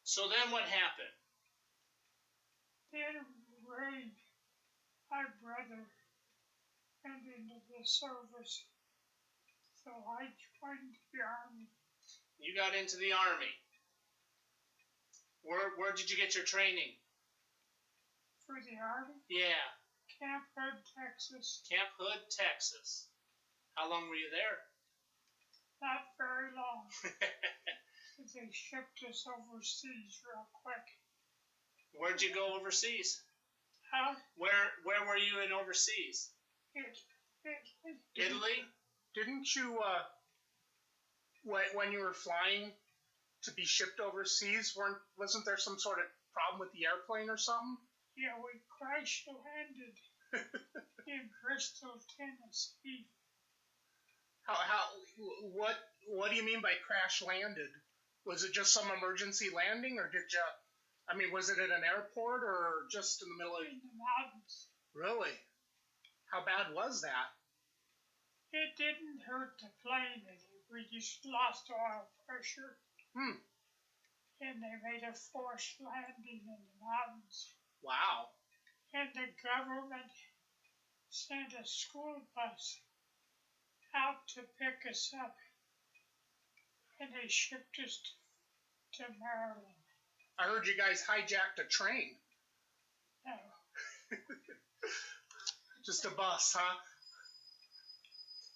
So then what happened? Then Ray, my brother, went into the service, so I joined the Army. You got into the Army. Where did you get your training? For the Army? Yeah. Camp Hood, Texas. Camp Hood, Texas. How long were you there? Not very long. They shipped us overseas real quick. Where'd you go overseas? Huh? Where were you in overseas? Italy? Didn't you, when you were flying to be shipped overseas, wasn't there some sort of problem with the airplane or something? Yeah, we crash landed in Bristol, Tennessee. What do you mean by crash landed? Was it just some emergency landing, or was it at an airport or just in the middle of... In the mountains. Really? How bad was that? It didn't hurt the plane. We just lost oil pressure. And they made a forced landing in the mountains. Wow. And the government sent a school bus out to pick us up. And they shipped us to Maryland. I heard you guys hijacked a train. No. Just a bus, huh?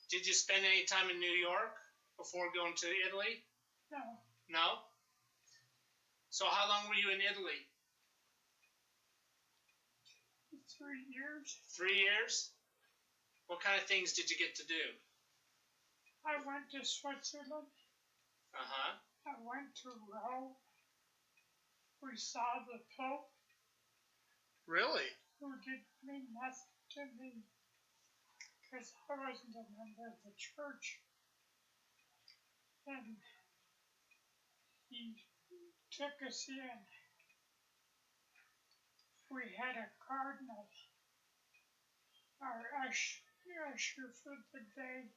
Did you spend any time in New York before going to Italy? No. No? So how long were you in Italy? 3 years. 3 years? What kind of things did you get to do? I went to Switzerland. Uh-huh. I went to Rome. We saw the Pope. Really? Who didn't mean nothing to me, because I wasn't a member of the church. And he took us in. We had a cardinal, our usher for the day.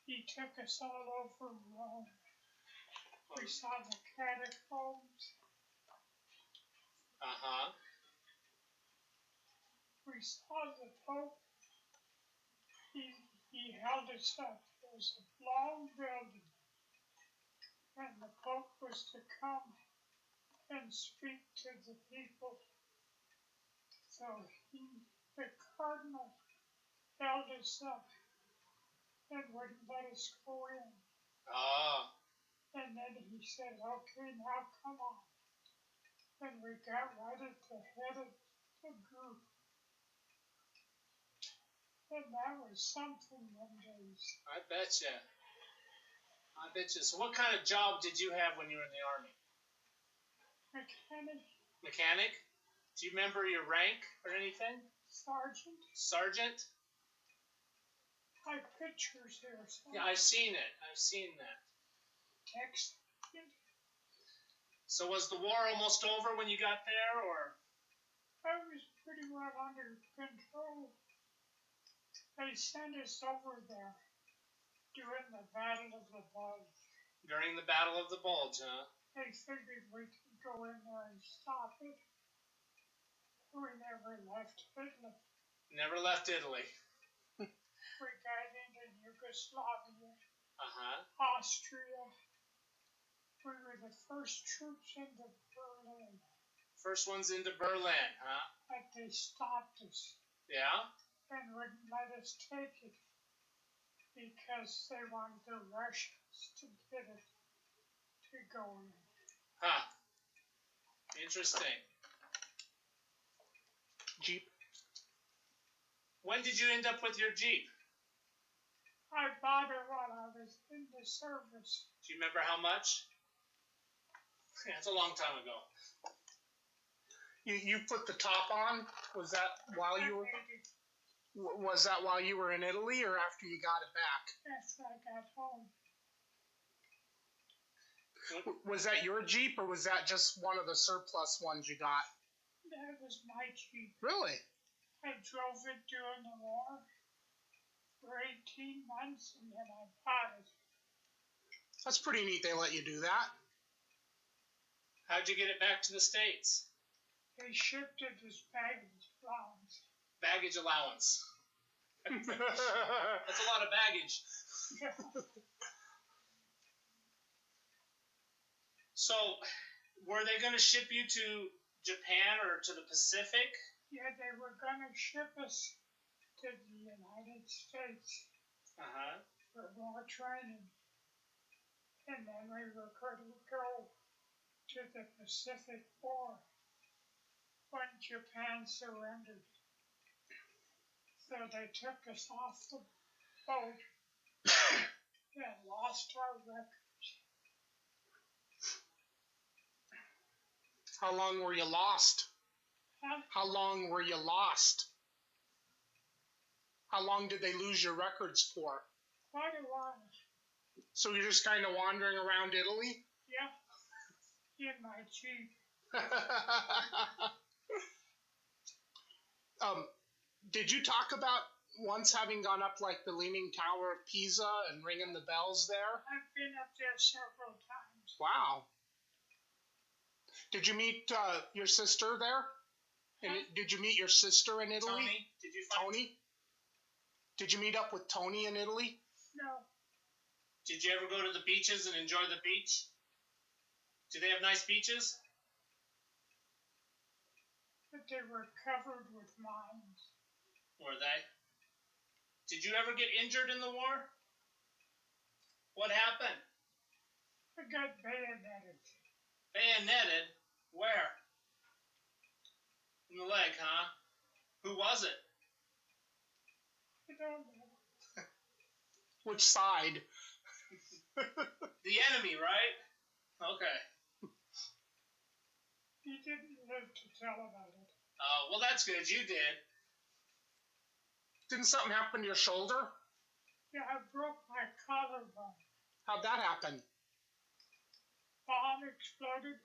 He took us all over Rome. We saw the catacombs. Uh-huh. We saw the Pope. He held us up. It was a long building. And the Pope was to come and speak to the people. So the cardinal held us up and wouldn't let us go in. Oh. And then he said, okay, now come on. And we got right at the head of the group. And that was something them days. I betcha. So what kind of job did you have when you were in the Army? Mechanic. Mechanic? Do you remember your rank or anything? Sergeant. Sergeant? I have pictures here. Yeah, I've seen it. I've seen that. Text. So was the war almost over when you got there, or? I was pretty well under control. They sent us over there during the Battle of the Bulge. During the Battle of the Bulge, huh? They figured we could go in there and stop it. We never left Italy. Never left Italy. We got into Yugoslavia, Austria. We were the first troops into Berlin. First ones into Berlin, huh? But they stopped us. Yeah? And wouldn't let us take it because they wanted the Russians to get it to go in. Huh. Interesting. Jeep. When did you end up with your Jeep? I bought it while I was in the service. Do you remember how much? Yeah, it's a long time ago. You put the top on? Was that while you were... Was that while you were in Italy or after you got it back? After I got home. Was that your Jeep or was that just one of the surplus ones you got? That was my Jeep. Really? I drove it during the war for 18 months and then I bought it. That's pretty neat they let you do that. How'd you get it back to the States? They shipped it as baggage allowance. Baggage allowance. That's a lot of baggage. So, were they going to ship you to Japan or to the Pacific? Yeah, they were going to ship us to the United States for more training. And then we were going to go to the Pacific War when Japan surrendered. So they took us off the boat and lost our records. How long were you lost? Huh? How long were you lost? How long did they lose your records for? Quite a while. So you're just kind of wandering around Italy? Yeah, in my Jeep. Did you talk about once having gone up like the Leaning Tower of Pisa and ringing the bells there? I've been up there several times. Wow. Did you meet your sister there? And did you meet your sister in Italy? Tony? Did you find Tony? Did you meet up with Tony in Italy? No. Did you ever go to the beaches and enjoy the beach? Do they have nice beaches? But they were covered with mines. Were they? Did you ever get injured in the war? What happened? I got bayoneted. Bayoneted? Where? In the leg, huh? Who was it? I don't know. Which side? The enemy, right? Okay. He didn't live to tell about it. Oh, well, that's good. You did. Didn't something happen to your shoulder? Yeah, I broke my collarbone. How'd that happen? Bomb exploded.